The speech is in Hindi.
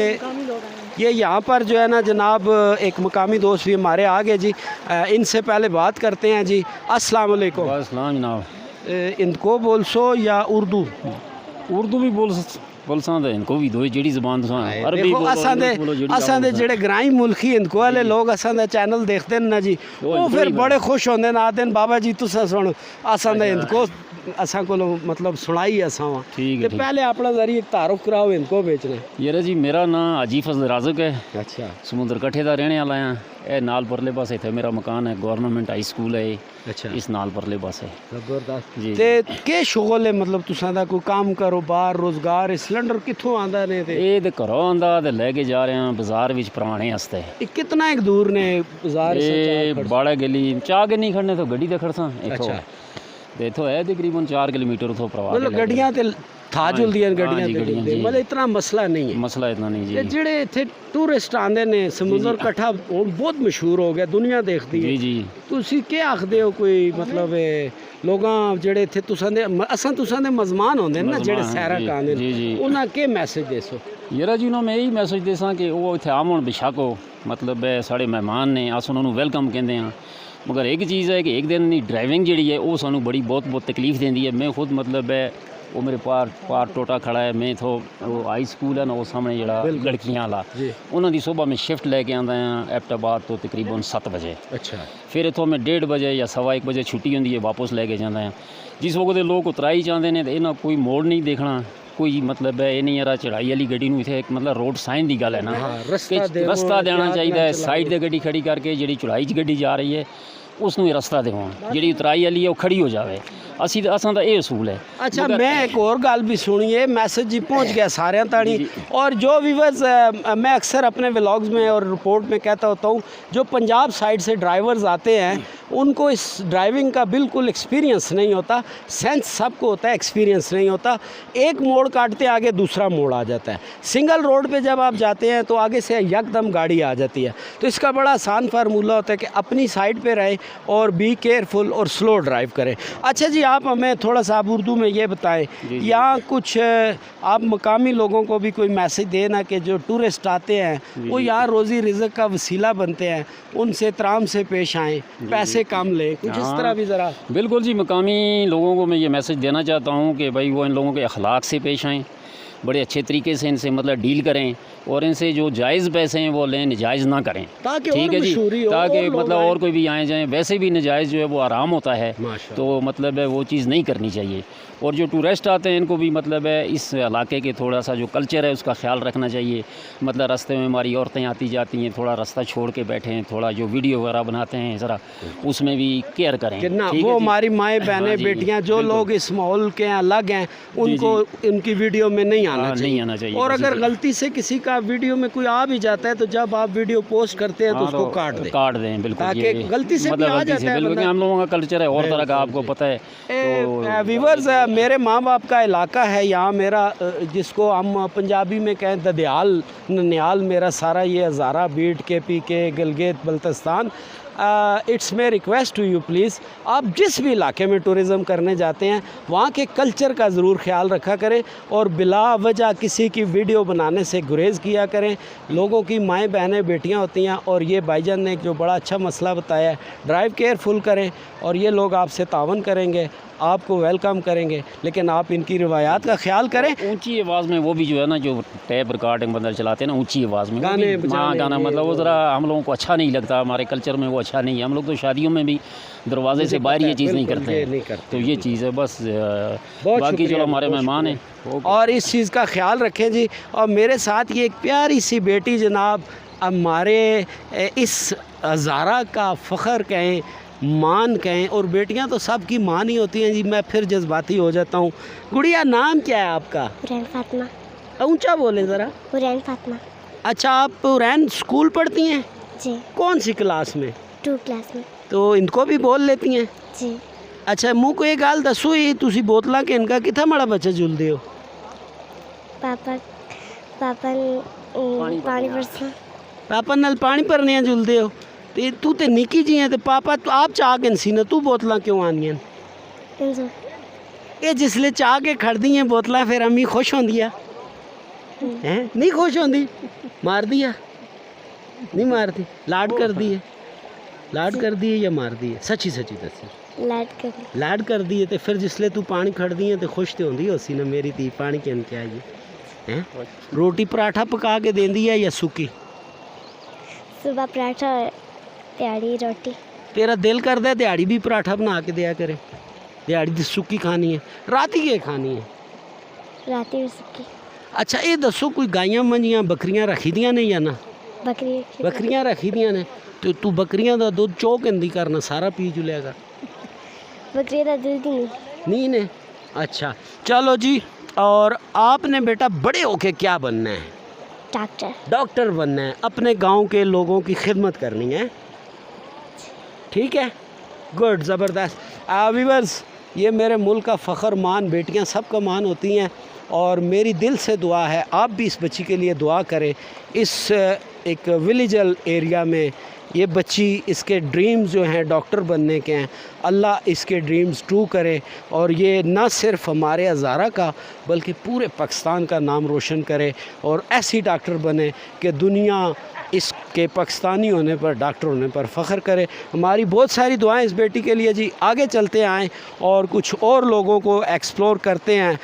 ये यहाँ पर जो है ना जनाब, एक मकामी दोस्त भी हमारे आ गए जी। इनसे पहले बात करते हैं जी। अस्सलाम वालेकुम। वालेकुम जनाब। इनको बोलसो या उर्दू? उर्दू भी बोल सकते हैं, इनको भी दो जी जबान अरबी देखो असां दे जेड़े ग्राई मुल्की इनको वाले लोग असां दा चैनल देखते हैं ना जी, वो फिर बड़े खुश होंदे ना, आते हैं बाबा जी तुसा सुनो असां दे इनको असां को मतलब सुनाई असां वा। ठीक है। पहले अपना जरिए एक तारुफ कराओ इनको बेचने। यार जी मेरा नाम अजी फजल राजक है। अच्छा। समुद्र कट्ठे का रहने वाला है। ये नाल परले पासे थे मेरा मकान है, गवर्नमेंट हाई स्कूल है। अच्छा। इस नाल परले पासे जबरदस्त जी। ते के शुगल है मतलब तुसां दा कोई काम कारोबार रोजगार? सिलेंडर कित्थों आंदा ने? ते ये ते घरों आंदा ते लेके जा रहे हैं बाजार विच पुराने हस्ते। कितना एक दूर ने बाजार से? ये बाड़ा गली चाह के नहीं खड़ने तो गड्डी ते खड़सा। अच्छा। ते इथों है तकरीबन 4 किलोमीटर उथों प्रवाह मतलब गड्डियां ते था जुलदियां गड्डियां ते मतलब इतना मसला नहीं है। मसला इतना नहीं जी। ते जेड़े इत्थे टूरिस्ट आंदे ने समुद्र कट्ठा हुण बहुत मशहूर हो गया, दुनिया देखदी है जी जी। तुसी के आखदे हो कोई मतलब लोगां जेड़े इत्थे तुसां दे मजमान होंदे ना जेड़े सैरा कांदे उन्हां के मैसेज देसो? यार जी उन्होंने मैं यही मैसेज देसां कि वो इत्थे आवन बेशक हो, मतलब साढ़े मेहमान ने अस उन्होंने वेलकम कहते हैं। मगर एक चीज़ है कि एक दिन की ड्राइविंग जी है वो सानू बड़ी बहुत तकलीफ देती है। मैं खुद मतलब है वो मेरे पार टोटा खड़ा है। मैं तो वो हाई स्कूल है ना वो सामने जरा लड़कियां वाला उन्होंने सुबह में शिफ्ट लैके आंदा है एबटाबाद तो तकरीबन 7 बजे। अच्छा। फिर इतों मैं 1:30 बजे या 1:15 बजे छुट्टी होंगी है, वापस लैके जाता है। जिस वक्त लोग उतराई चाहते हैं तो इन्हें कोई मोड़ नहीं देखना, कोई मतलब है ये नहीं यार चढ़ाई वाली गड्डी नूं इत्थे मतलब रोड साइन की गल है ना, रस्ता देना चाहिए। साइड से गड्डी खड़ी करके जी चढ़ाई च गड्डी जा रही है उसनों ही रस्ता देवो, जी उतराई वाली है वो खड़ी हो जाए। असां दा ये असूल है। अच्छा। मैं एक और गल भी सुनी है, मैसेज जी पहुँच गया सारे ताड़ी। और जो व्यूवर्स मैं अक्सर अपने व्लॉग्स में और रिपोर्ट में कहता होता हूँ, जो पंजाब साइड से ड्राइवर्स आते हैं उनको इस ड्राइविंग का बिल्कुल एक्सपीरियंस नहीं होता। सेंस सबको होता है, एक्सपीरियंस नहीं होता। एक मोड़ काटते आगे दूसरा मोड़ आ जाता है। सिंगल रोड पे जब आप जाते हैं तो आगे से यकदम गाड़ी आ जाती है। तो इसका बड़ा आसान फार्मूला होता है कि अपनी साइड पे रहें और बी केयरफुल और स्लो ड्राइव करें। अच्छा जी, आप हमें थोड़ा सा आप उर्दू में ये बताएं, यहाँ कुछ आप मकामी लोगों को भी कोई मैसेज देना कि जो टूरिस्ट आते हैं वो यहाँ रोज़ी रिज़्क का वसीला बनते हैं, उनसे एहतराम से पेश आएँ, पैसे कम लें, कुछ इस तरह भी ज़रा। बिल्कुल जी, मकामी लोगों को मैं ये मैसेज देना चाहता हूँ कि भाई वो इन लोगों के अखलाक से पेश आएँ, बड़े अच्छे तरीके से इनसे मतलब डील करें और इनसे जो जायज़ पैसे हैं वो लें, नजायज़ ना करें। ठीक है जी, ताकि मतलब और कोई भी आए जाएँ। वैसे भी नजायज़ जो है वो आराम होता है, तो मतलब है वो चीज़ नहीं करनी चाहिए। और जो टूरिस्ट आते हैं इनको भी मतलब है इस इलाके के थोड़ा सा जो कल्चर है उसका ख्याल रखना चाहिए। मतलब रास्ते में हमारी औरतें आती जाती हैं, थोड़ा रास्ता छोड़ के बैठें, थोड़ा जो वीडियो वगैरह बनाते हैं ज़रा उसमें भी केयर करें ना। वो हमारी माएँ बहनें बेटियाँ जो लोग इस माहौल के अलग हैं उनको उनकी वीडियो में नहीं आना चाहिए। और अगर गलती से किसी का वीडियो में कोई आ भी जाता है तो जब आप वीडियो पोस्ट करते हैं तो उसको काट दें बिल्कुल, ताकि गलती से भी आ जाता है। हम लोगों का कल्चर है और तरह का, आपको पता है। तो व्यूअर्स, मेरे माँ बाप का इलाका है यहाँ मेरा, जिसको हम पंजाबी में कहें ददयाल ननियाल। मेरा सारा ये हज़ारा बीट KPK Gilgit Baltistan. It's my request to you please, आप जिस भी इलाके में टूरिज़म करने जाते हैं वहाँ के कल्चर का ज़रूर ख्याल रखा करें और बिला वजह किसी की वीडियो बनाने से गुरेज़ किया करें। लोगों की माएँ बहनें बेटियाँ होती हैं और ये भाईजान ने जो बड़ा अच्छा मसला बताया है, ड्राइव केयरफुल करें और ये लोग आपसे तावन करेंगे, आपको वेलकम करेंगे, लेकिन आप इनकी रिवायात का ख्याल करें। ऊंची आवाज़ में वो भी जो है ना, जो टैप रिकॉर्डिंग बंदर चलाते हैं ना ऊंची आवाज़ में गाना मतलब वो ज़रा हम लोगों को अच्छा नहीं लगता, हमारे कल्चर में वो अच्छा नहीं है। हम लोग तो शादियों में भी दरवाजे से बाहर ये चीज़ नहीं करते, तो ये चीज़ है बस। बाकी जो हमारे मेहमान हैं और इस चीज़ का ख्याल रखें जी। और मेरे साथ ये एक प्यारी सी बेटी जनाब, हमारे इस हज़ारा का फ़ख्र कहें, मान कहें, और बेटियां तो सबकी मान ही होती हैं जी। मैं फिर जज्बाती हो जाता हूँ। गुड़िया, नाम क्या है आपका? हुरैन फातिमा। ऊंचा बोले ज़रा। हुरैन फातिमा। अच्छा, आप हुरैन स्कूल पढ़ती हैं? जी। कौन सी क्लास में? 2 क्लास में। तो इनको भी बोल लेती हैं? जी। अच्छा, मुँह को एक गाल दसो, ये तुसी बोतला के इनका कितना बड़ा बच्चा झूलते हो? पापा पानी भरसा। पापा नाल पानी भरने झूलते हो? ते तू ते निकी जी है ते पापा तो आप चाह के सी ना, तू बोतल क्यों आनियां? ये जिसले चाह के खड़दी हैं बोतल फिर अम्मी खुश होंदी है? हैं नहीं खुश होंदी मार दिया नहीं मारती लाड कर दिए लाड कर दिए या मार दिए सच्ची सच्ची दस लाड कर ली। लाड कर दिए तो फिर जिसले तू पानी खड़ दिए तो खुश तो होंदी होसी ना मेरी धी पानी कैन के आई हैं रोटी पराठा पका के देंदी है या सूखी सुबह पराठा और त्याड़ी रोटी। तेरा दिल करता है दिहाड़ी भी पराठा बना के दिया करे दिहाड़ी तो सूखी खानी है रात ही के खानी है राती में सुखी। अच्छा ये दसो कोई गाइयां मंजियां बकरियां रखी दियां ने या ना बकरी रखी। बकरियां रखी दियां ने तो तू बकरियां दा दुध चो कहंदी करना सारा पी जुलेगा बकरी का दूध ही नहीं। नहीं ने अच्छा चलो जी और आपने बेटा बड़े होके क्या बनना है डॉक्टर। डॉक्टर बनना है अपने गांव के लोगों की खिदमत करनी है ठीक है गुड ज़बरदस्त व्यूअर्स ये मेरे मुल्क का फ़ख्र मान बेटियां सबका मान होती हैं और मेरी दिल से दुआ है आप भी इस बच्ची के लिए दुआ करें इस एक विलेजल एरिया में ये बच्ची इसके ड्रीम्स जो हैं डॉक्टर बनने के हैं अल्लाह इसके ड्रीम्स ट्रू करे और ये न सिर्फ हमारे हज़ारा का बल्कि पूरे पाकिस्तान का नाम रोशन करे और ऐसी डॉक्टर बने कि दुनिया इसके पाकिस्तानी होने पर डॉक्टर होने पर फ़ख्र करे हमारी बहुत सारी दुआएं इस बेटी के लिए जी आगे चलते आएँ और कुछ और लोगों को एक्सप्लोर करते हैं